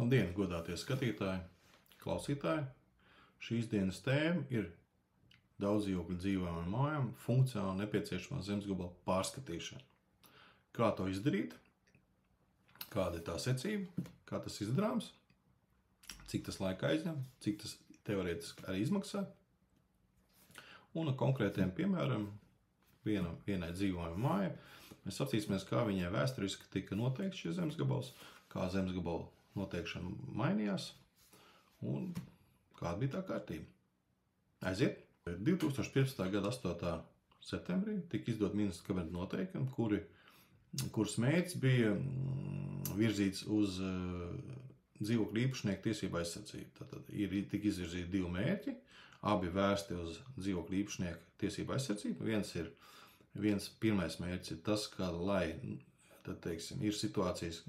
Labdien, godātie skatītāji, klausītāji! Šīs dienas tēma ir daudzdzīvokļu dzīvojamām mājām funkcionāli nepieciešamā zemes gabala pārskatīšana. Kā to izdarīt? Kāda ir tā secība? Kā tas izdarāms? Cik tas laika aizņem? Cik tas teorētiski arī izmaksā? Un ar konkrētiem piemēram vienai dzīvojamai mājai mēs apsīsimies, kā viņai vēsturiski tika noteikts šis zemes gabals, kā zemes gabala noteikšana mainījās un kāda bija tā kārtība. Aiziet! 2015. gada 8. septembrī tika izdot ministra kabineta noteikumi, kuras mērķis bija virzīts uz dzīvokļu īpašnieku tiesību aizsardzību. Tātad tika izvirzīti divi mērķi, abi vērsti uz dzīvokļu īpašnieku tiesību aizsardzību. Pirmais mērķis ir tas, ka, lai, ir situācijas,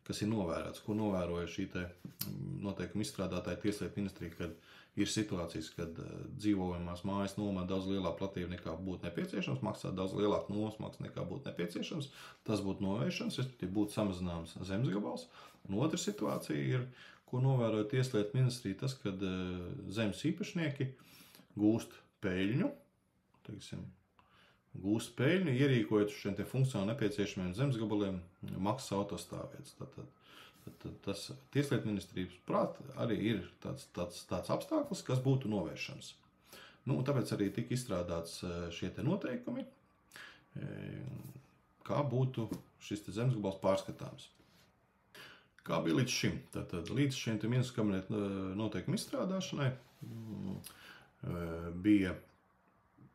kas ir novērots, ko novēroja šī noteikuma izstrādātāja tieslietu ministrija, kad ir situācijas, kad dzīvojamās mājas nomā daudz lielāku platību nekā būtu nepieciešams, maksā daudz lielāku nosmaksu nekā būtu nepieciešams. Tas būtu novēršanas, respektīvi būtu samazināms zemes gabals. Un otra situācija ir, ko novēroja tieslietu ministrija, tas, kad zemes īpašnieki gūst peļņu, ierīkojot šiem funkcionāli nepieciešamiem zemes gabaliem maksas autostāvvietas. Tas tieslietu ministrijas prāt arī ir tāds apstākļus, kas būtu novēršams. Tāpēc arī tika izstrādāts šie noteikumi, kā būtu šis zemes gabals pārskatāms. Kā bija līdz šim? Līdz šiem ministra kabineta noteikumu izstrādāšanai bija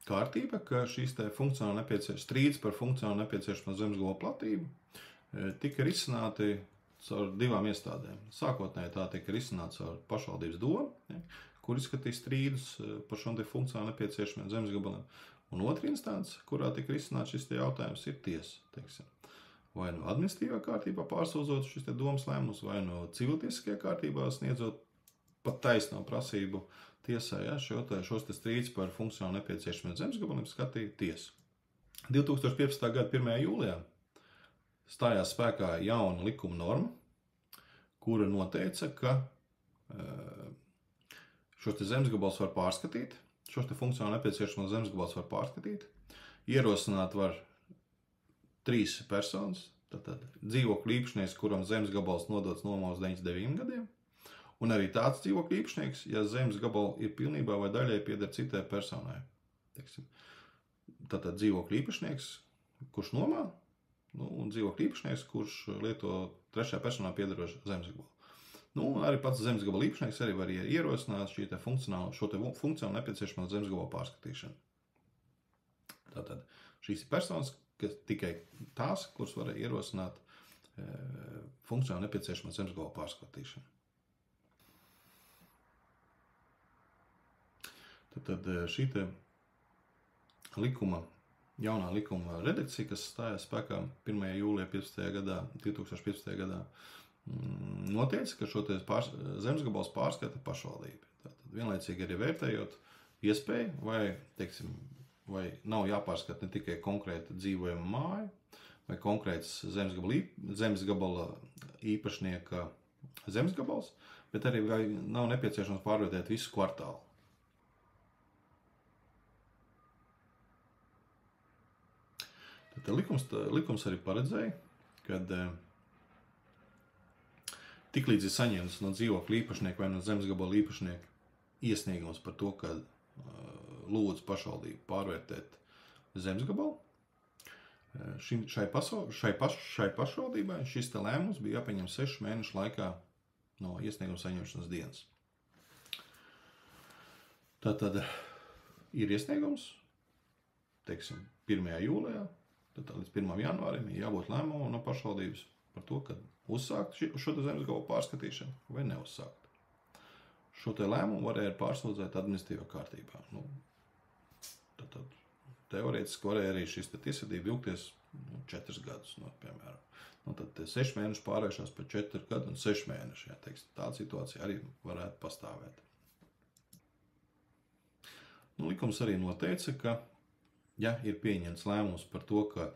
kārtība, ka šīs strīds par funkcionāli nepieciešamo zemes gabala platību tika risināti caur divām iestādēm. Sākotnēji tā tika risināts caur pašvaldības domu, kur izskatīja strīdus par šo funkcionāli nepieciešamiem zemes gabaliem. Un otra instance, kurā tika risināts šis jautājums, ir tiesa. Vai no administratīvā kārtībā pārsūdzot šis domas lēmums, vai no civiltiesiskajā kārtībā sniedzot pat taisno prasību tiesai, šos strīdus par funkcionāli nepieciešamiem zemes gabaliem skatīja tiesa. 2015. gada 1. jūlijā stājās spēkā jauna likuma norma, kura noteica, ka šos zemes gabals var pārskatīt, šos funkcionāli nepieciešamos zemes gabals var pārskatīt, ierosināt var 3 personas, tātad dzīvokļu īpašnieks, kuram zemes gabals nodots nomā uz 99 gadiem, un arī tāds dzīvokļu īpašnieks, ja zemes gabala ir pilnībā vai daļai pieder citai personai. Tātad dzīvokļu īpašnieks, kurš nomā, un dzīvokļu īpašnieks, kurš lieto trešajā personā piederošu zemes gabalu. Un arī pats zemes gabala īpašnieks arī var ierosināt šo funkcionāli nepieciešamo zemes gabalu pārskatīšanu. Tātad šīs ir personas, kas tikai tās, kuras var ierosināt funkcionāli nepieciešamo zemes gabalu pārskatīšanu. Tad šī jaunā likuma redakcija, kas stājās spēkā 1. jūlijā 2015. gadā, noteica, ka šo zemes gabals pārskata pašvaldība. Tātad vienlaicīgi arī vērtējot iespēju, vai nav jāpārskata ne tikai konkrēta dzīvojama māja, vai konkrēts zemes gabala īpašnieka zemes gabals, bet arī vai nav nepieciešams pārvērtēt visu kvartālu. Likums arī paredzēja, kad tiklīdz ir saņemts no dzīvokļa īpašnieka vai no zemes gabala īpašnieka iesniegums par to, ka lūdz pašvaldību pārvērtēt zemes gabalu, šai pašvaldībai šis lēmums bija jāpieņem 6 mēnešu laikā no iesnieguma saņemšanas dienas. Tātad ir iesniegums, 1. jūlijā, līdz 1. janvārim ir jābūt lēmumam no pašvaldības par to, kad uzsākt šo zemes gabalu pārskatīšanu vai neuzsākt. Šo lēmumu varēja pārsūdzēt administratīvā kārtībā. Teorētiski varēja arī šis tiesvedība ilgties 4 gadus, piemēram. Tad 6 mēnešu pārvēršās par 4 gadu un 6 mēneši. Tāda situācija arī varētu pastāvēt. Likums arī noteica, ka ja ir pieņemts lēmums par to, ka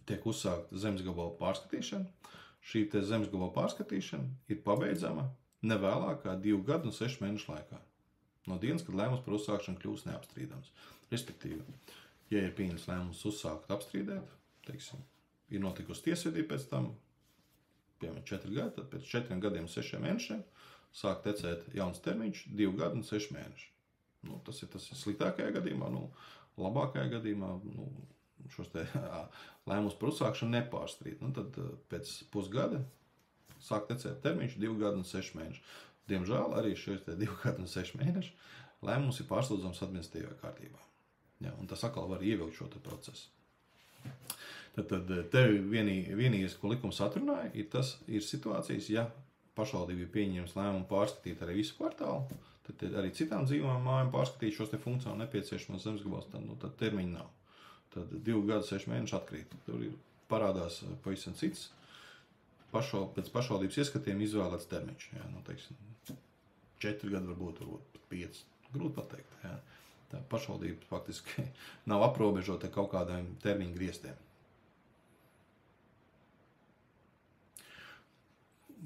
tiek uzsākta zemes gabala pārskatīšana, šī te zemes gabala pārskatīšana ir pabeidzama nevēlāk kā 2 gadu un 6 mēnešu laikā. No dienas, kad lēmums par uzsākšanu kļūst neapstrīdams. Respektīvi, ja ir pieņemts lēmums uzsākt apstrīdēt, teiksim, ir notikusi tiesvedība pēc tam, piemēram, 4 gadi, tad pēc 4 gadiem un 6 mēnešiem sāk tecēt jauns termiņš 2 gadu un 6 mēneši. Tas ir sliktākajā gadījumā, labākajā gadījumā, šos te lēmumus par uzsākšanu nepārstrīd. Tad pēc pusgada sāk tecēt termiņš 2 gadu un 6 mēneši. Diemžēl arī šos te 2 gadu un 6 mēneši lēmums ir pārsūdzams administratīvā kārtībā. Ja, un tas atkal var ievilkt šo te procesu. Tad tevi vienīgais, ko likums atrunāja, ir situācijas, ja pašvaldība ir pieņēmis lēmumu pārskatīt arī visu kvartālu, tad arī citām dzīvojamām mājām pārskatīt šos te funkcionāli nepieciešamos zemes gabalus, tad termiņi nav. Tad 2 gadu 6 mēneši atkrīt. Tur parādās pavisam cits pēc pašvaldības ieskatiem izvēlēts termiņš. Ja, 4 gadi varbūt 5. Grūti pateikt. Ja. Tā pašvaldība faktiski nav aprobežota kaut kādiem termiņu griestiem.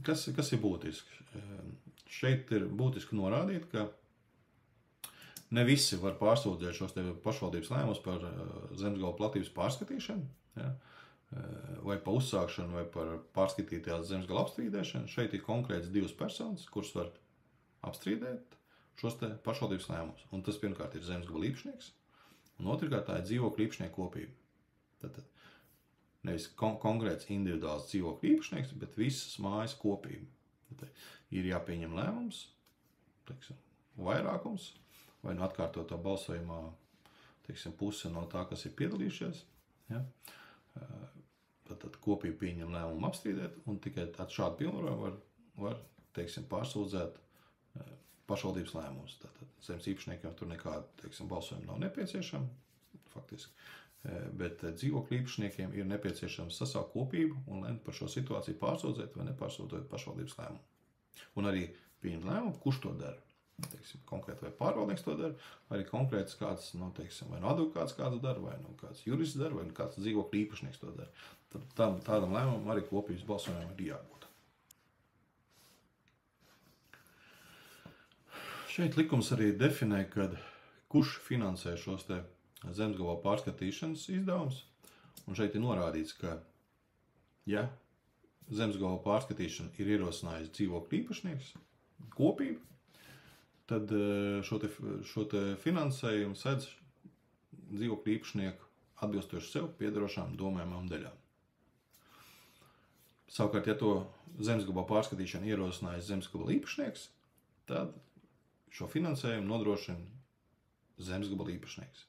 Kas ir būtiski? Šeit ir būtiski norādīt, ka ne visi var pārsūdzēt šos te pašvaldības lēmumus par zemesgabalu platības pārskatīšanu, ja, vai par uzsākšanu, vai par pārskatītajās zemesgabalu apstrīdēšanu. Šeit ir konkrēts 2 personas, kuras var apstrīdēt šos te pašvaldības lēmumus. Un tas pirmkārt ir zemesgabala īpašnieks, un otrkārt tā ir dzīvokļu īpašnieku kopība. Tad nevis konkrēts individuāls dzīvokļu īpašnieks, bet visas mājas kopība. Tad ir jāpieņem lēmums, teiksim, vairākums, vai atkārtotā balsojumā, teiksim, puse no tā, kas ir piedalījušies. Ja? Tad kopība pieņem lēmumu apstrīdēt, un tikai šādu pilnvaru var teiksim, pārsūdzēt pašvaldības lēmumus. Tātad zemes īpašniekiem tur nekāda, teiksim, balsojuma nav nepieciešama, faktiski. Bet dzīvokļu īpašniekiem ir nepieciešams sasaukt kopību un lemt par šo situāciju pārsūdzēt vai nepārsūdzēt pašvaldības lēmumu. Un arī pieņemt lēmumu, kurš to dara. Teiksim, konkrēti vai pārvaldnieks to dara, arī konkrēts kāds, teiksim, vai advokāts kāds dara, vai kāds jurists dara, vai kāds dzīvokļu īpašnieks to dara. Tad tādam lēmumam arī kopības balsojumam ir jābūt. Šeit likums arī definē, kad kurš finansē šos te zemesgabalu pārskatīšanas izdevums, un šeit ir norādīts, ka, ja zemesgabalu pārskatīšana ir ierosinājis dzīvokļu īpašnieks, kopība, tad šo te finansējumu sedz dzīvokļu īpašnieku atbilstoši sev piedarošām domājumām daļām. Savukārt, ja to zemesgabalu pārskatīšanu ierosinājis zemesgabalu īpašnieks, tad šo finansējumu nodrošina zemesgabalu īpašnieks.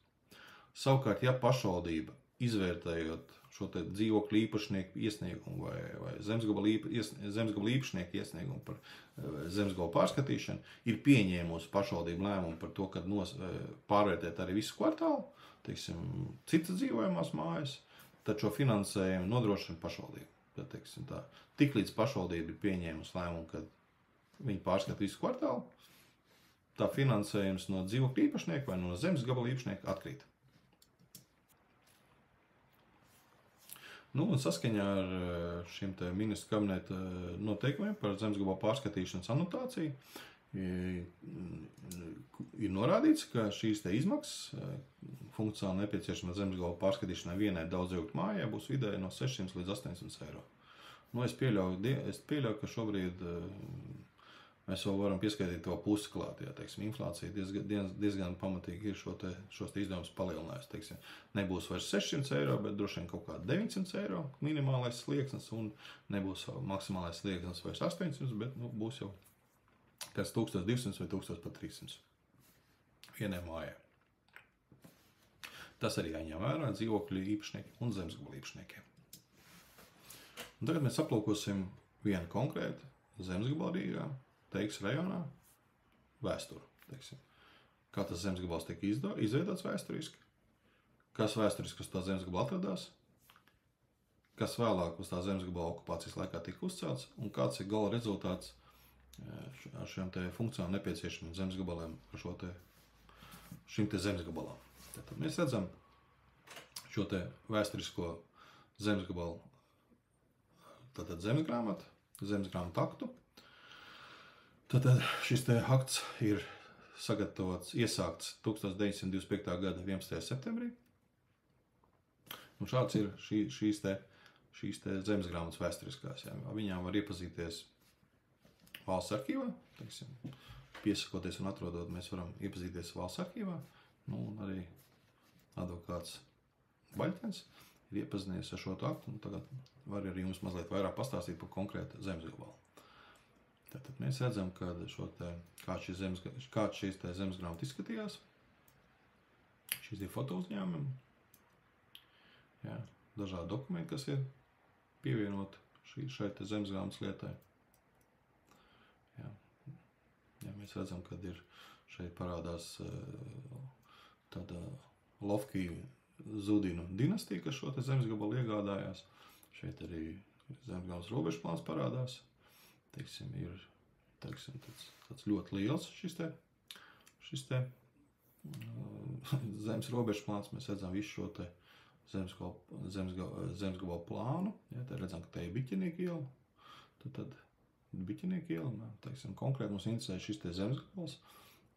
Savukārt, ja pašvaldība izvērtējot šo te dzīvokļu īpašnieku iesniegumu vai zemesgabalu īpašnieku iesniegumu par zemesgabalu pārskatīšanu, ir pieņēmusi pašvaldību lēmumu par to, kad pārvērtēt arī visu kvartālu, teiksim, citas dzīvojamās mājas, tad šo finansējumu nodrošina pašvaldība. Tad, teiksim, tiklīdz pašvaldība ir pieņēmusi lēmumu, kad viņi pārskata visu kvartālu, tā finansējums no dzīvokļu īpašnieka vai no zemesgabalu īpašnieka atkrīt. Un saskaņā ar šim te ministru kabineta noteikumiem par zemesgabalu pārskatīšanas anotāciju ir norādīts, ka šīs te izmaksas funkcionāli nepieciešama zemesgabalu pārskatīšanai vienai daudzdzīvokļu mājai būs vidēji no 600 līdz 800 eiro. Es pieļauju, ka šobrīd mēs vēl varam pieskaitīt to pusi klāt, ja, teiksim, inflācija diezgan pamatīgi ir šos izdevumus palielinājusi, teiksim. Nebūs vairs 600 eiro, bet droši vien kaut kā 900 eiro minimālais slieksnis, un nebūs maksimālais slieksnis vairs 800, bet būs jau kāds 1200 vai 1300 vienai mājai. Tas arī jāņem vērā dzīvokļu īpašniekiem un zemesgabalu īpašniekiem. Un tagad mēs aplūkosim vienu konkrētu zemesgabalu Rīgā, Teigas rajonā, vēsturu, teiksim. Kā tas zemesgabals tika izveidots vēsturiski, kas vēsturiski uz tā zemesgabala atradās, kas vēlāk uz tā zemesgabala okupācijas laikā tika uzcelts, un kāds ir gala rezultāts ar šiem te funkcionāli nepieciešamiem zemesgabaliem, šim te zemesgabalam. Tad mēs redzam šo te vēsturisko zemesgabalu tātad zemesgrāmatu aktu. Tātad šis te akts ir iesākts 1925. gada 11. septembrī. Un šāds ir šīs te zemesgrāmatas vēsturiskās. Jā. Viņām var iepazīties valsts arhīvā, teiksim, piesakoties un atrodot, mēs varam iepazīties valsts arhīvā. Nu, un arī advokāts Baļķens ir iepazinies ar šo aktu, un tagad var arī jums mazliet vairāk pastāstīt par konkrētu zemesgabalu. Tātad mēs redzam, kā šīs te zemesgrāmatas izskatījās. Šīs ir foto uzņēmumi. Jā, dažādi dokumenti, kas ir pievienoti šai te zemesgrāmatas lietai. Jā, mēs redzam, kad ir šeit parādās tāda Lovkiju Zudinu dinastija, kas šo te zemesgabalu iegādājās. Šeit arī zemesgrāmatas robežplāns parādās. Teiksim, ir tāds ļoti liels šis te zemes robežplāns. Mēs redzam visu šo te zemesgabalu plānu. Ja, tad redzam, ka te ir Biķinieku iela. Tad Biķinieku iela, teiksim, konkrēti mums interesē šis te zemesgabals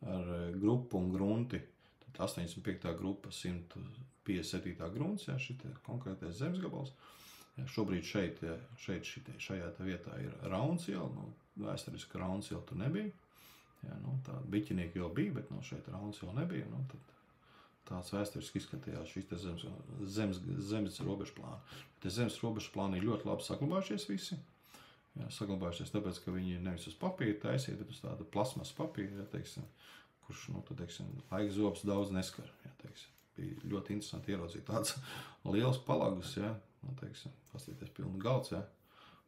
ar grupu un grunti. Tad 85. grupa, 157. grunts, ja, šis te konkrētais zemesgabals. Ja, šobrīd šajā vietā ir Rauns iela, vēsturiski Rauns iela tur nebija. Ja, tā Biķinieku iela bija, bet šeit Rauns iela nebija. Tad tāds vēsturiski izskatījās šīs te zemes robežplāni. Te zemes robežplāni ir ļoti labi saglabājušies visi. Ja, saglabājušies tāpēc, ka viņi nevis uz papīra taisīja, bet uz tādu plasmas papīra, ja, teiksim, kurš, laika zobs daudz neskar. Ja, teiksim. Bija ļoti interesanti ieraudzīt tāds liels palagus, ja, pastīties pilnu galds, ja.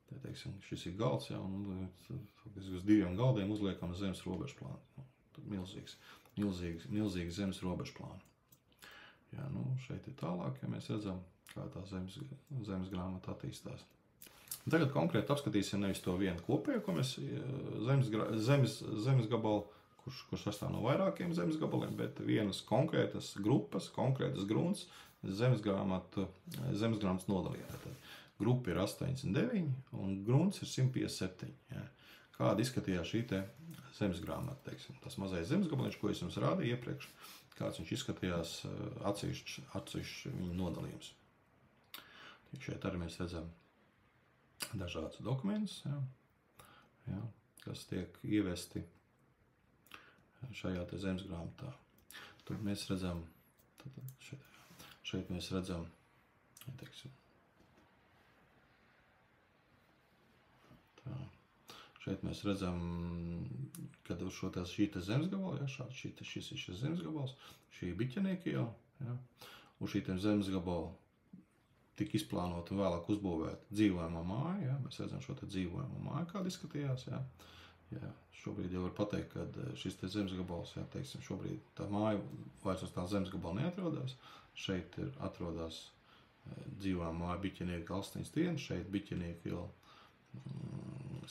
Te, teiksim, šis ir galds, ja, un uz 2 galdiem uzliekam zemes robežplānu. Milzīgs zemes robežplānu. Ja, šeit ir tālāk, ja mēs redzam, kā tā zemes grāmata attīstās. Un tagad konkrēti apskatīsim nevis to vienu kopēju, ko mēs zemes gabalu, kurš sastāv no vairākiem zemes gabaliem, bet vienas konkrētas grupas, konkrētas grunts zemesgrāmatas nodalījā. Grupa ir 89 un grunts ir 157. Ja. Kāda izskatījās šī te zemesgrāmata, teiksim, tas mazais zemesgabaliņš, ko es jums rādīju iepriekš, kāds viņš izskatījās atsevišķi viņa nodalījums. Šeit arī mēs redzam dažādus dokumentus, ja, kas tiek ievesti šajā te zemesgrāmatā. Tur mēs redzam, šeit mēs redzam, teiksim, šeit mēs redzam, kad uz šī te zemesgabalu, ja, šis ir šis zemesgabals, šī ir Biķinieku iela, ja, un šī te zemesgabalu tika izplānota un vēlāk uzbūvēta dzīvojamā māja, ja, mēs redzam šo te dzīvojamā māju, kāda izskatījās, ja. Jā, šobrīd jau var pateikt, ka šis te zemesgabals, jā, teiksim, šobrīd tā māja vairs uz tā zemesgabala neatrodās. Šeit atrodās dzīvojamā māja Biķinieku Galsteņas tiena, šeit Biķinieku iela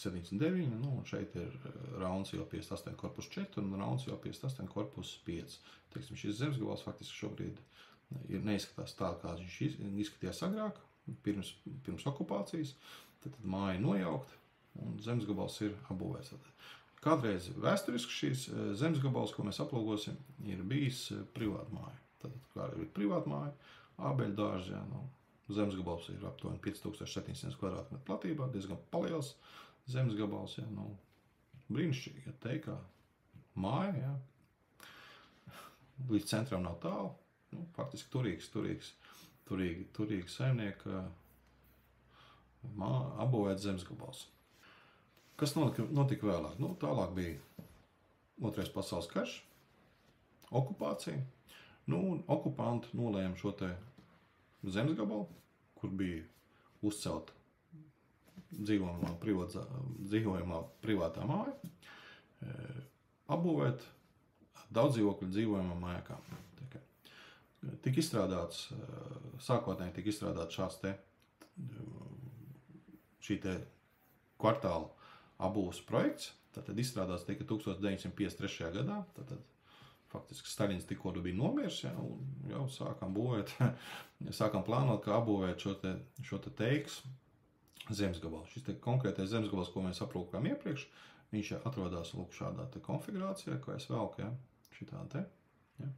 79, un šeit ir Rauns iela 58 korpus 4 un Rauns iela 58 korpus 5. Teiksim, šis zemesgabals faktiski šobrīd ir neizskatās tā, kā viņš izskatījās agrāk, pirms okupācijas. Tad māja nojaukt. Un zemesgabals ir apbūvēts. Kādreiz vēsturiski šīs zemesgabals, ko mēs aplūkosim, ir bijis privāta māja. Tātad, kā ir privāta māja, ābeļdārzi, ja, zemesgabals ir aptuveni 5700 kvadrātmetru platībā, diezgan paliels zemesgabals, ja, brīnišķīgi, ja teikā māja, ja, līdz centram nav tālu, faktiski turīgi saimnieka apbūvēt zemesgabals. Kas notika vēlāk? Tālāk bija Otrais pasaules karš, okupācija. Un okupanti nolēma šo te zemesgabalu, kur bija uzcelta dzīvojamā privātā māja, apbūvēt daudzdzīvokļu dzīvojamām mājām. Sākotnēji tika izstrādāts šī te kvartāla apbūves projekts, tad izstrādāts tika 1953. gadā, tad faktiski Staļins tikko bija nomirs, ja, un jau sākam plānot, kā apbūvēt šo te teiks zemesgabals. Šis te konkrētais zemesgabals, ko mēs aplūkojām iepriekš, viņš atrodas lūk šādā te konfigurācijā, ko es velku, ja, šitā te, ja.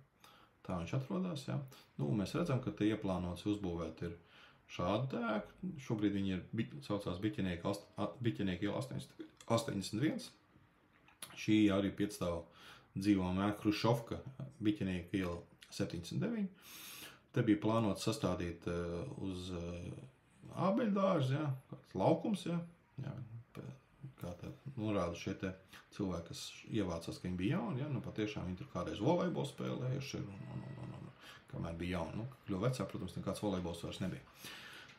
Tā viņš atrodas, ja. Nu, mēs redzam, ka te ieplānots uzbūvēt ir šādu ēku. Šobrīd viņi ir saucās Biķenieka iela 81. Šī arī piecstāv dzīvojama ēka Hrušovka, Biķenieka iela 79. Te bija plānots sastādīt uz ābeļdārzi, ja, kāds laukums, ja, kā tā norāda šie te cilvēki, kas ievācās, ka viņi bija jauni, ja, nu patiešām viņi tur kādreiz volejbolu spēlējuši, un kamēr bija jauni, nu, kļuva vecā, protams, nekāds volejbols vairs nebija.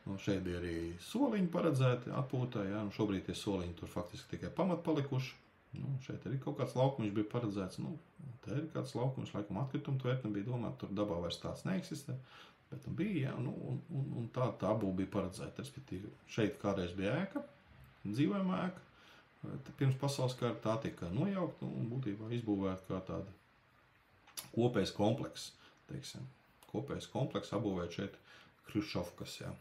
Nu, šeit bija arī soliņi paredzēti atpūtai, ja, nu, šobrīd tie soliņi tur faktiski tikai pamat palikuši. Nu, šeit arī kaut kāds laukums bija paredzēts, nu, te ir kāds laukums, laikam atkritumu tvertne bija domāt, tur dabā vairs tāds neeksistē, bet bija, ja, nu, un tā būva bija paredzēta, respektīvi, šeit kādreiz bija ēka, dzīvojama ēka, pirms pasaules kara tā tika nojaukt, un būtībā izbūvēt kā tāda kopējs kompleks, teiksim, kopējs kompleks apbūvēt šeit Hrušovkas, jā.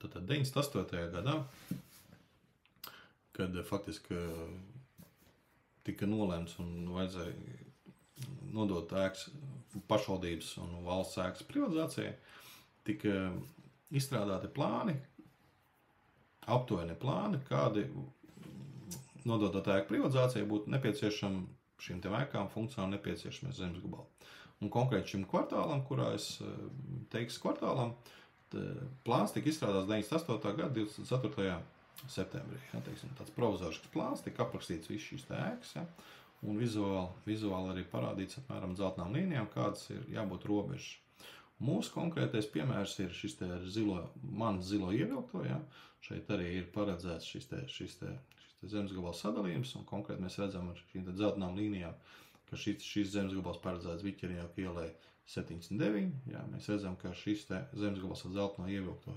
Tātad 98. gadā, kad faktiski tika nolēmts un vajadzēja nodot ēkas pašvaldības un valsts ēkas privatizācijai, tika izstrādāti plāni, aptuveni plāni, kādi nododot ēku privatizācijai būtu nepieciešami šīm te ēkām funkcionāli nepieciešamie zemes gabali. Un konkrēti šim kvartālam, kurā es teikšu kvartālam, plāns tika izstrādāts 98. gada 24. septembrī. Ja, teiksim, tāds provizorisks plāns, tika aprakstīts viss šīs ēkas, ja, un vizuāli arī parādīts apmēram dzeltenām līnijām, kādas ir jābūt robežas. Mūsu konkrētais piemērs ir šis te mans zilo ievilkto, ja, šeit arī ir paredzēts šis te zemes gabals sadalījums, un konkrēti mēs redzam ar šīm te dzeltenām līnijām, ka šis zemes gabals paredzēts Biķenieka ielai 79, jā, mēs redzam, ka šis te zemes gabals ar dzelteno ievilkto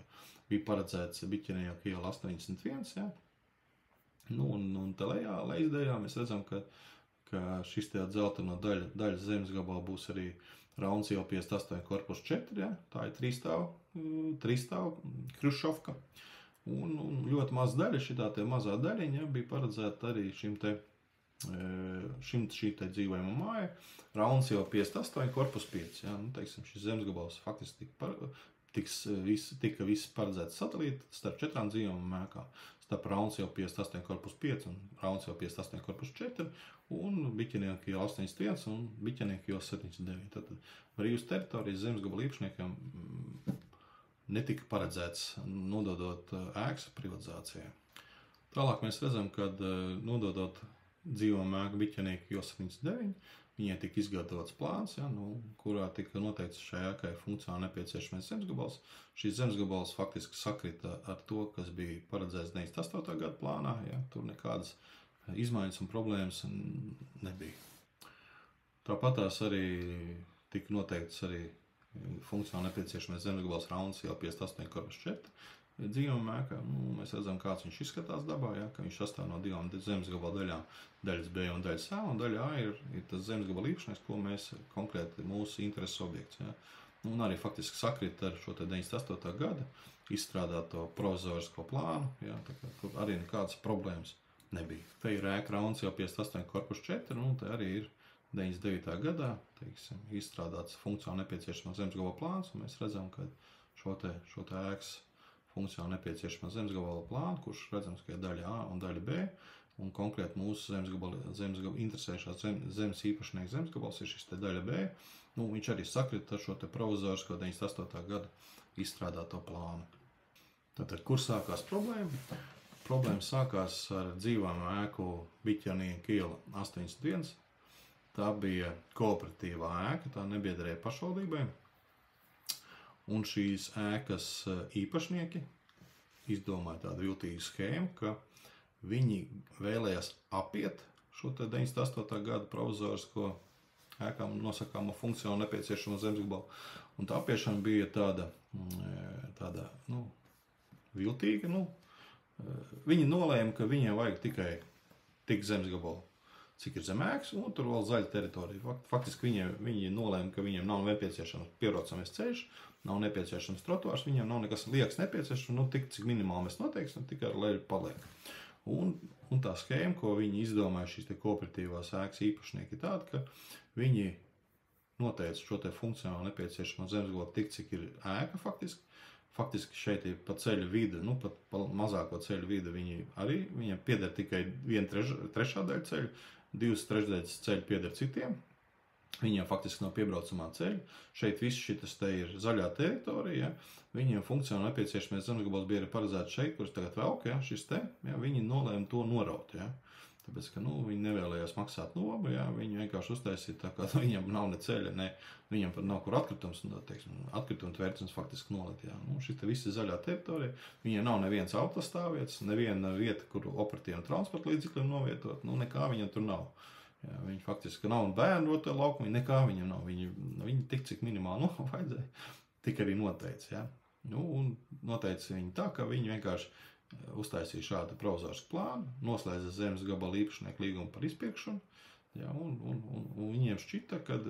bija paredzēts Biķenieka iela 81, jā. Nu, un te lejazdējā mēs redzam, ka šis te dzelteno daļa zemes gabala būs arī Rauns iela 58 korpus 4, jā, tā ir trīsstāv Hrušovka. Un ļoti maz daļa, šitā te mazā daļiņa, bija paredzēta arī šī te dzīvojama māja, Rauns iela 58 korpus 5, jā, nu, teiksim, šis zemes gabals faktiski tika viss paredzēts satelīti starp 4 dzīvojamām ēkām, starp Rauns iela 58 korpus 5 un Rauns iela 58 korpus 4 un Biķenieka iela 81 un Biķenieka iela 79. Tātad brīvas teritorijas zemes gabala īpašniekiem netika paredzēts nododot ēkas privatizācijai. Tālāk mēs redzam, kad nododot dzīvojamo ēku Biķenieka iela 79, viņai tika izgatavots plāns, ja, nu, kurā tika noteikts šai ēkai funkcionāli nepieciešamais zemes gabals. Šis zemes gabals faktiski sakrita ar to, kas bija paredzēts 98. gada plānā, ja, tur nekādas izmaiņas un problēmas nebija. Tāpat tās arī tika noteikts arī funkcionāli nepieciešamais zemes gabals Rauns iela 58 korpus 4 dzīvojamā ēkā. Nu, mēs redzam, kāds viņš izskatās dabā, ja, ka viņš sastāv no divām zemes gabala daļām, daļas B un daļas A, un daļa A ir tas zemes gabala īpašnieks, ko mēs konkrēti mūsu intereses objekts. Ja. Nu, un arī faktiski sakrit ar šo te 98. gada izstrādāto provizorisko plānu, ja, tā kā tur arī nekādas problēmas nebija. Te ir ēka Rauns iela 58 korpus 4, un te arī ir 99. gadā, teiksim, izstrādāts funkcionāli nepieciešamā zemes gabala plāns, un mēs redzam, ka šo te ēkas funkcionāli nepieciešamā zemes gabala plāna, kurš redzams, ka ir daļa A un daļa B, un konkrēti mūsu zemes gabala interesējušās zemes īpašnieka zemes gabals ir šis te daļa B. Nu, viņš arī sakrita ar šo te provizorisko 98. gada izstrādāto plānu. Tātad, kur sākās problēma? Problēma sākās ar dzīvojamo ēku Biķenieka iela 81. Tā bija kooperatīvā ēka, tā nebiederēja pašvaldībai. Un šīs ēkas īpašnieki izdomāja tādu viltīgu schēmu, ka viņi vēlējās apiet šo te 98. gada provizorisko ēkām nosakāmo funkcionāli nepieciešamo zemes gabalu. Un tā apiešana bija tāda nu, viltīga. Nu, viņi nolēma, ka viņiem vajag tikai tik zemes gabalu. cik ir zem ēkas, un tur vēl zaļa teritorija. Faktiski viņi nolēma, ka viņiem nav nepieciešams pierocamies ceļš, nav nepieciešams trotuārs, viņiem nav nekas liekas nepieciešams, tik, cik minimāli mēs noteiksim, tikai ar leļu paliek. Un tā schēma, ko viņi izdomāja šīs te kooperatīvās ēkas īpašnieki, ir tāda, ka viņi noteica šo te funkcionāli nepieciešamo zemesgabalu tik, cik ir ēka faktiski. Faktiski šeit ir pa ceļu vide, pat pa mazāko ceļu vide viņiem pieder tikai 1/3 daļa ceļu, 2/3 ceļu pieder citiem. Viņiem faktiski nav piebraucamā ceļa. Šeit viss šitas te ir zaļā teritorija, Viņiem funkcionāli nepieciešamais zemesgabals bija paredzēts šeit, kurš tagad velk, šis te, viņi nolēma to noraut, Tāpēc, ka, viņi nevēlējās maksāt nobu, viņi vienkārši uztaisīja tā, kā viņam nav ne ceļa, ne, viņam pat nav kur atkritums, atkrituma tvērtnes faktiski nolikt, šis te viss ir zaļā teritorija, viņiem nav neviens autostāvvietas, neviena vieta, kur operatīviem transporta līdzekļiem novietot, nekā viņam tur nav. Viņi faktiski nav bērnu roto laukumu, nekā viņam nav, viņi tik, cik minimāli vajadzēja, tik arī noteica, un noteica viņi tā, ka viņi vienkārši uztaisīja šādu provizorisku plānu, noslēdza zemes gabalu īpašnieku līgumu par izpirkšanu, un viņiem šķita, kad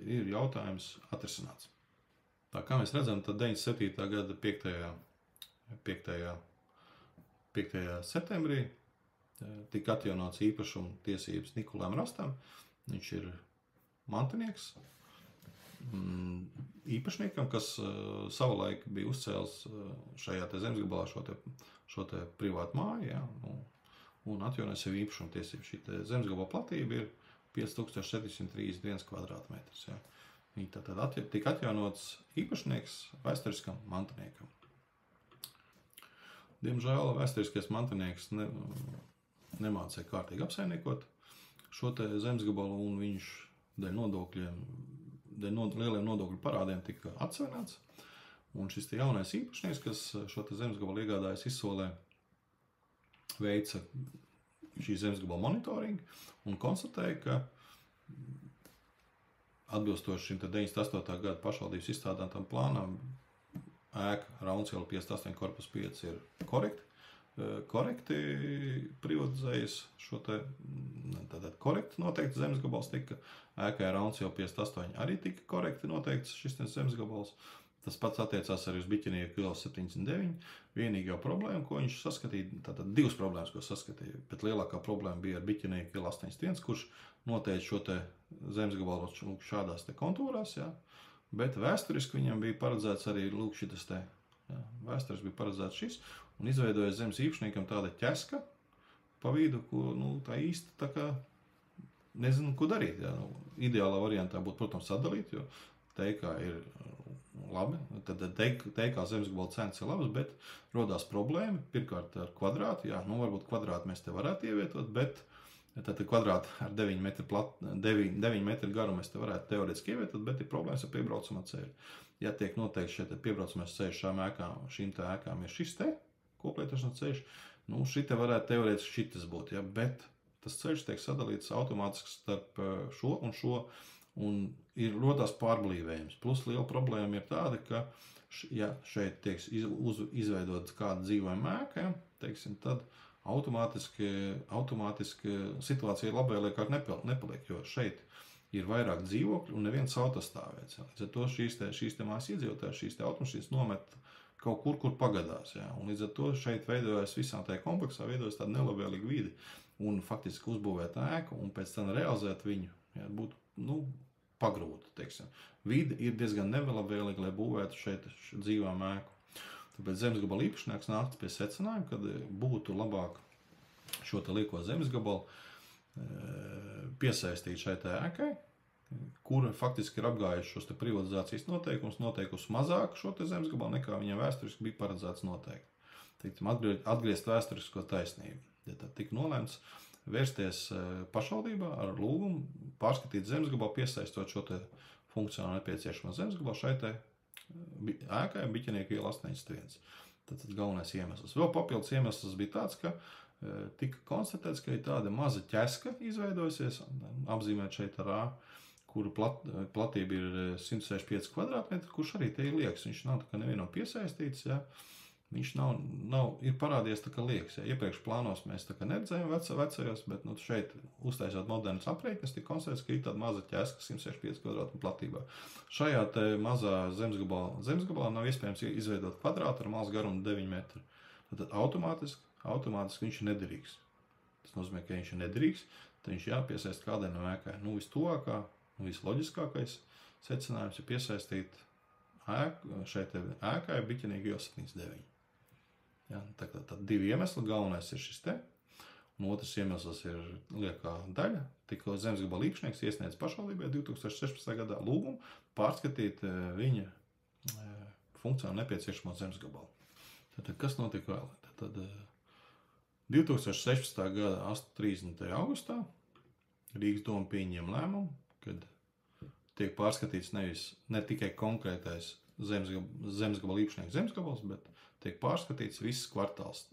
ir jautājums atrisināts. Tā kā mēs redzam, tad 97. gada 5. septembrī tika atjaunots īpašuma tiesības Nikolajam Rastam. Viņš ir mantinieks īpašniekam, kas savulaik bija uzcēlis šajā te zemesgabalā šo te privātu māju, un atjaunoja sev īpašuma tiesības. Šī te zemesgabala platība ir 5731 kvadrātmetrs. Viņi tad tika atjaunots īpašnieks vēsturiskam mantiniekam. Diemžēl vēsturiskais mantinieks nemācīja kārtīgi apsaimniekot šo te zemesgabalu, un viņš dēļ lieliem nodokļu parādiem tika atsevināts. Un šis te jaunais īpašnieks, kas šo te zemesgabalu iegādājas izsolē, veica šī zemesgabala monitoringu un konstatēja, ka atbilstoši šim te 98. gada pašvaldības izstādātam plānam ēka Raunciela 58 korpus 5 ir korekti privatizējas šo te, tātad korekti noteikti zemesgabals tika, ēkai Raunciela 58 arī tika korekti noteikts šis zemesgabals. Tas pats attiecās arī uz Biķenieku ielu 79. Vienīgā problēma, ko viņš saskatīja, tātad divas problēmas, ko saskatīja, bet lielākā problēma bija ar Biķenieku ielu 81, kurš noteica šo te zemesgabalu šādās te kontūrās, bet vēsturiski viņam bija paredzēts arī šitas te, vēsturiski bija paredzēts šis, un izveidoja zemes īpašniekam tāda ķeska pa vidu, ko, tā īsti tā kā nezinu, ko darīt, Ideālā variantā būtu, protams, sadalīt, jo teikā ir labi, tad teikā zemesgabala cenas ir labas, bet rodās problēma, pirmkārt ar kvadrātu, varbūt kvadrātu mēs te varētu ievietot, bet tad kvadrātu ar 9 metru garumu mēs te varētu teorētiski ievietot, bet ir problēmas ar piebraucamā ceļu. Ja tiek noteikti šeit piebraucamais ceļš šīm te ēkām ir šis te koplietošanas ceļš, šite varētu teorētiski šitas būt, bet tas ceļš tiek sadalīts automātiski starp šo, un ir rodās pārblīvējums. Plus liela problēma ir tāda, ka, ja šeit tiek izveidot kāda dzīvojuma ēka, tad automātiski situācija labvēlīgāk nepaliek, jo šeit ir vairāk dzīvokļu un neviens autostāvvietas. Līdz ar to šīs te mājas iedzīvotāji, šīs te automašīnas nomet kaut kur pagadās. Un līdz ar to šeit veidojas visā tajā kompleksā, veidojas tāda nelabvēlīga vide. Un faktiski uzbūvēt ēku un pēc tam realizēt viņu, būtu, pagrūti, teiksim. Vide ir diezgan nelabvēlīga, lai būvētu šeit dzīvām ēku. Tāpēc zemesgabala īpašnieks nāca pie secinājuma, kad būtu labāk šo te lieko zemesgabalu piesaistīt šai te ēkai, kura faktiski ir apgājuši šos te privatizācijas noteikumus, noteikusi mazāk šo te zemesgabalu, nekā viņam vēsturiski bija paredzēts noteikti. Teiksim, atgriezt vēsturisko taisnību. Ja tad tika nolēmts vērsties pašvaldībā ar lūgumu pārskatīt zemesgabalu, piesaistot šo te funkcionāli nepieciešamo zemesgabalu šai te ēkai Biķenieku iela 81. Tad galvenais iemesls. Vēl papildus iemesls bija tāds, ka tika konstatēts, ka ir tāda maza ķeska izveidojusies, apzīmēt šeit ar A, kuru platība ir 165 kvadrātmetri, kurš arī te ir liekas. Viņš nav tā kā nevienam piesaistīts, Viņš ir parādījies tā kā liekas. Ja. Iepriekš plānos mēs tā kā neredzējām vecajos, bet šeit uztaisot modernas aprēķines, tika konstatēts, ka ir tāda maza ķeska 165 kvadrātmetru platībā. Šajā te mazā zemesgabalā nav iespējams izveidot kvadrātu ar malas garumu 9 metru. Tad automātiski viņš ir nederīgs. Tas nozīmē, ka viņš ir nederīgs, tad viņš jāpiesaist kādai no ēkai. Vistuvākā, visloģiskākais secinājums ir piesaistīt šeit ēkai biķenīgi ielas 79. Ja, tad divi iemesli. Galvenais ir šis te. Un otrs iemesls ir liekā daļa. Tikko zemesgabala īpašnieks iesniedz pašvaldībai 2016. gadā lūgumu pārskatīt viņa funkcionāli nepieciešamo zemesgabalu. Tad kas notika vēl? Tad 2016. gada 30. augustā Rīgas doma pieņem lēmumu, kad tiek pārskatīts ne tikai konkrētais zemesgabala īpašnieks zemesgabals, bet tiek pārskatīts viss kvartāls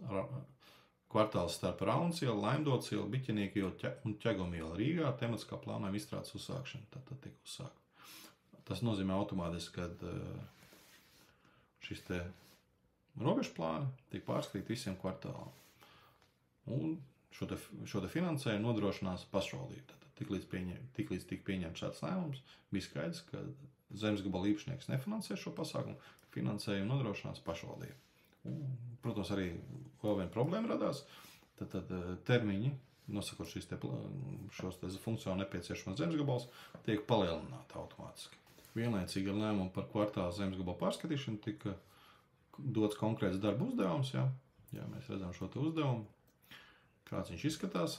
starp Raunas ielu, Laimdotas ielu, Biķenīku ielu un Ķeguma ielu Rīgā tematiskā plānojuma izstrādes uzsākšana. Tad tiek uzsākta. Tas nozīmē automātiski, ka šis te robežu plāni tiek pārskatīti visiem kvartālām. Un šo te finansējumu nodrošinās pašvaldība. Tiklīdz tika pieņemts šāds lēmums, bija skaidrs, ka zemesgabala īpašnieks nefinansē šo pasākumu, finansējumu nodrošinās pašvaldība. Un, protams, arī vēl viena problēma radās, tad termiņi, nosakot šos te funkcionāli nepieciešamos zemesgabals, tiek palielināti automātiski. Vienlaicīgi ar lēmumu par kvartāla zemesgabalu pārskatīšanu tika dots konkrēts darba uzdevums. Ja mēs redzam šo te uzdevumu, kāds viņš izskatās,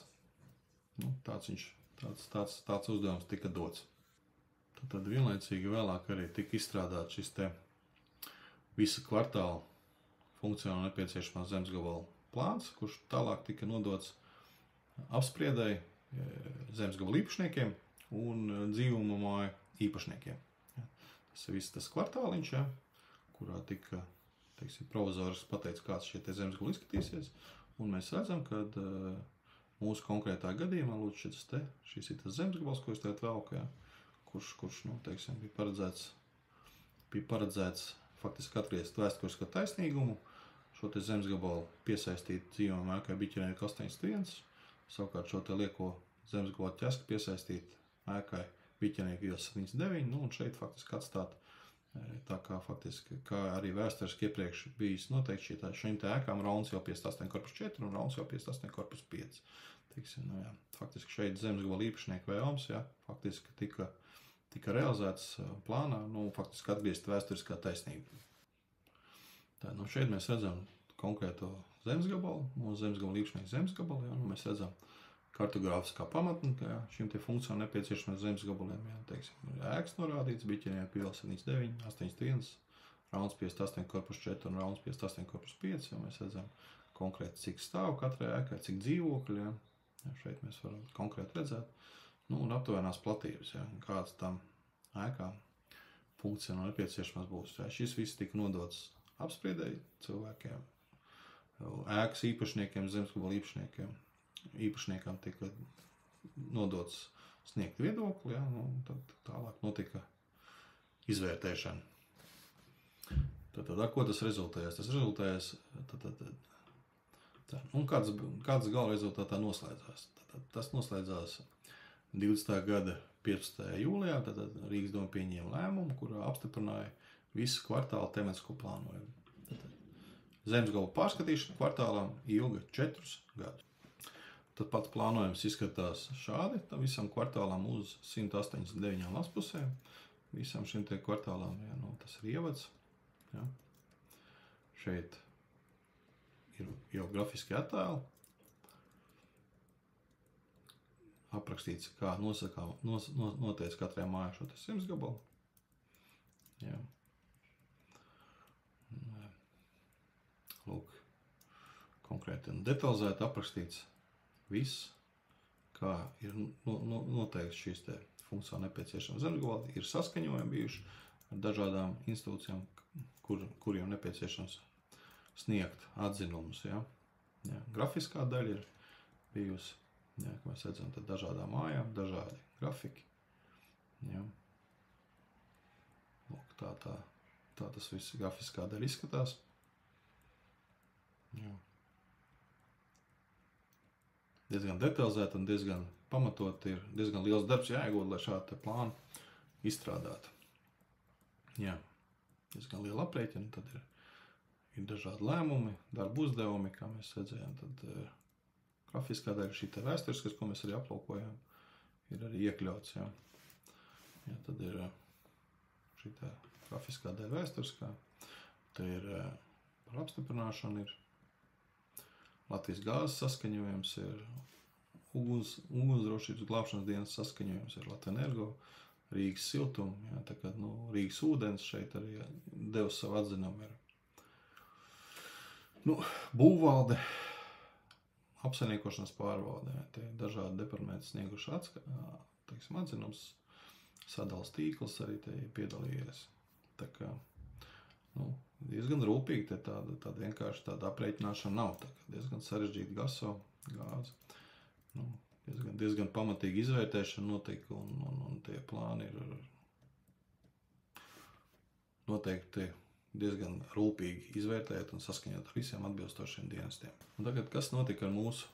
tāds uzdevums tika dots. Tad vienlaicīgi vēlāk arī tika izstrādāts šis te visa kvartāla funkcionāli nepieciešamā zemesgabala plāns, kurš tālāk tika nodots apspriedēji zemesgabala īpašniekiem un dzīvuma māju īpašniekiem. Tas ir viss tas kvartāliņš, kurā tika, provizoriski pateicis, kāds šie te zemesgabali izskatīsies, un mēs redzam, ka mūsu konkrētā gadījumā, šis ir tas zemesgabals, ko es tagad velku, kurš bija paredzēts faktiski atgriezt vēsturisko taisnīgumu, šo te zemesgabalu piesaistīt dzīvojamai ēkai Biķenīku 81, savukārt šo te lieko zemesgabalu ķesku piesaistīt ēkai Biķenīku ielas 79, un šeit faktiski atstāt, tā kā arī vēsturiski iepriekš bijis noteikti šīm te ēkām Raunas jau 58,4 un Raunas jau 58,5. Faktiski šeit zemesgabala īpašnieku vēlams, faktiski tika realizēts plānā, faktiski atgriezt vēsturiskā taisnība. Šeit mēs redzam konkrēto zemesgabalu, mūsu zemesgabala īpašnieku zemesgabalu, mēs redzam kartogrāfiskā pamatne, šim te funkcionāli nepieciešamiem zemesgabaliem, ēkas norādīts, Biķenīku iela 79, 81, Raunas 58,4 un Raunas 58,5, mēs redzam konkrēti, cik stāv katrai ēkai, cik dzīvokļi, šeit mēs varam konkrēti redzēt, un aptuvenās platības, kāds tam ēkām funkcionāli nepieciešamās būs. Šis viss tika nodots apspriedēji cilvēkiem, ēkas īpašniekiem, zemesgabala īpašniekam tika nodots sniegt viedokli, tad tālāk notika izvērtēšana. Tad ko tas rezultējās? Tas rezultējās, un kāds gala rezultātā noslēdzās? Tas noslēdzās 20. gada 15. jūlijā, tad Rīgas doma pieņēma lēmumu, kurā apstiprināja visu kvartālu tematisko plānojumu. Zemesgabala pārskatīšana kvartālām ilga 4 gadus. Tad pats plānojums izskatās šādi, visam kvartālām uz 189 laspusēm, visam šim te kvartālām, tas ir ievads. Šeit ir jau grafiski attēli, aprakstīts, kā noteica katrai mājā šo te zemesgabalu. Lūk, konkrēti un detalizēti aprakstīts viss, kā ir noteikts šīs te funkcionāli nepieciešams zemesgabali, ir saskaņojumi bijuši ar dažādām institūcijām, kuriem nepieciešams sniegt atzinumus. Grafiskā daļa ir bijusi, kā mēs redzam, tad dažādām mājām, dažādi grafiki. Lūk, tā tas viss grafiskā daļa izskatās. Jā. Diezgan detalizēti un diezgan pamatot ir diezgan liels darbs jāiegūt, lai šādu plānu izstrādātu. Jā, diezgan liela aprēķina, tad ir dažādi lēmumi, darba uzdevumi, kā mēs redzējām, tad grafiskā daļa šī te vēsturiskas, ko mēs arī aplūkojām, ir arī iekļauts, jā. Jā, tad ir šī te grafiskā daļa vēsturiskā, te ir par apstiprināšanu, ir Latvijas gāzes saskaņojums, ir ugunsdrošības glābšanas dienas saskaņojums, ir Latvenergo, Rīgas siltuma, jā, tā kā, Rīgas ūdens šeit arī devis savu atzinumu. Būvvalde, apsaimniekošanas pārvalde, jā, te dažādi departamenti snieguši atzinums, sadalas tīkls arī te piedalījies. Tā kā, diezgan rūpīgi, te tāda vienkārši tāda aprēķināšana nav, tā kā diezgan sarežģīta gāze. Diezgan pamatīgi izvērtēšana notika, un tie plāni ir noteikti diezgan rūpīgi izvērtēt un saskaņot ar visiem atbilstošiem dienestiem. Un tagad, kas notika ar mūsu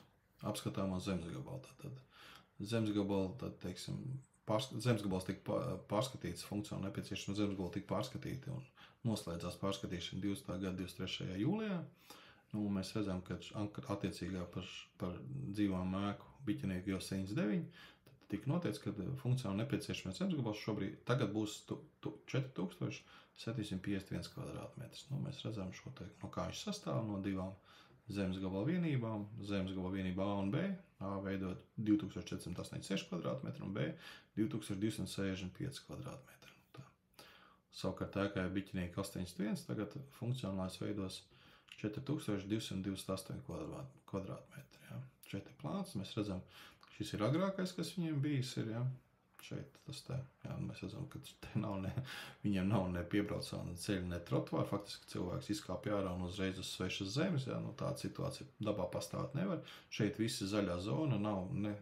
apskatāmo zemes gabalu? Tad zemes gabalu, zemesgabals tika pārskatīts, funkcionāli nepieciešama zemesgabala tika pārskatīta un noslēdzās pārskatīšana 20. gada 23. jūlijā. Mēs redzam, ka attiecīgā par dzīvām ēku Biķenieku jau 79, tad tika noteikts, ka funkcionāli nepieciešamais zemesgabals šobrīd tagad būs 4751 kvadrātmetrs. Mēs redzam šo te, no kā viņš sastāv, no divām zemesgabala vienībām, zemesgabala vienība A un B, A veidot 2486 kvadrātmetru un B 2265 kvadrātmetru. Savukārt ēkai Biķenieku 81, tagad funkcionālais veidos 4228 kvadrātmetri. Ja. Šeit ir plāns, mēs redzam, šis ir agrākais, kas viņiem bijis ir, ja. Šeit tas te, ja, mēs redzam, ka viņiem nav ne piebraucā, ne ceļa, ne trotuāra, faktiski cilvēks izkāpj ārā un uzreiz uz svešas zemes, ja, tāda situācija dabā pastāvēt nevar. Šeit visi zaļā zona, nav ne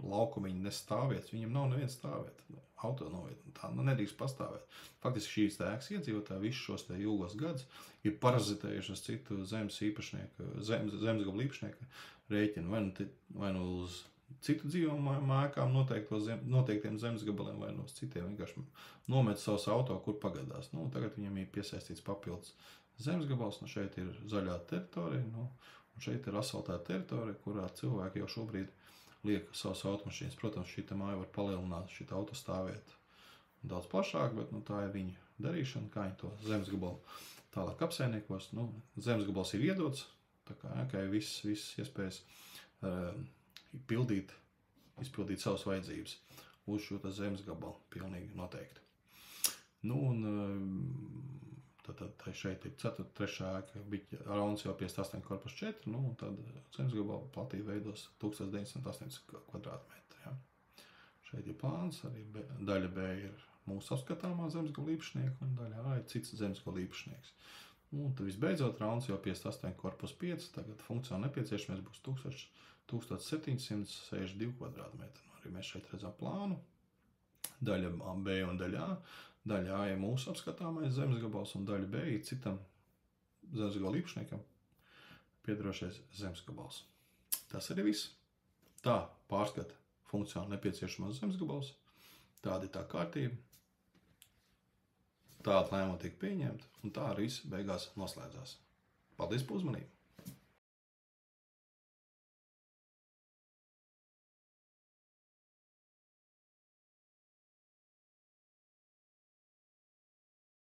laukumiņi, ne stāvvietas, viņiem nav neviens stāvvieta, auto novieta, tā nedrīkst pastāvēt. Faktiski šīs ēkas iedzīvotāji visus šos te ilgos gadus ir parazitējuši uz citu zemesgabalu īpašnieku rēķinu, vai nu uz citu dzīvojamām ēkām noteiktiem zemesgabaliem, vai nu uz citiem vienkārši nomet savus auto, kur pagadās. Tagad viņam ir piesaistīts papildus zemesgabals, šeit ir zaļā teritorija, un šeit ir asfaltēta teritorija, kurā cilvēki jau šobrīd liek savas automašīnas. Protams, šī māja var palielināt šī autostāvvieta daudz plašāk, bet tā ir viņa darīšana, kā viņi to zemesgabalu tālāk apsaimniekos. Zemesgabals ir iedots, tā kā ēkai viss iespējas izpildīt savas vajadzības uz šo zemesgabalu, pilnīgi noteikti. Tad šeit ir 3. ēka, rauns jau 58 korpus 4, un tad zemesgabala platība veidos 1908 kvadrātmetri. Ja. Šeit ir plāns, arī daļa B ir mūsu apskatāmā zemesgabala īpašnieka, un daļa A ir cits zemesgabala īpašnieks. Tad visbeidzot, rauns jau 58 korpus 5, tagad funkcionāli nepieciešamais būs 1762 kvadrātmetri. Arī mēs šeit redzam plānu, daļa B un daļa A. Daļa A ir mūsu apskatāmais zemesgabals, un daļa B ir citam zemesgabala īpašniekam piederošais zemesgabals. Tas arī viss. Tā pārskata funkcionāli nepieciešamos zemesgabals, tāda ir tā kārtība, tāda lēmuma tiek pieņemta, un tā arī viss beigās noslēdzās. Paldies par uzmanību!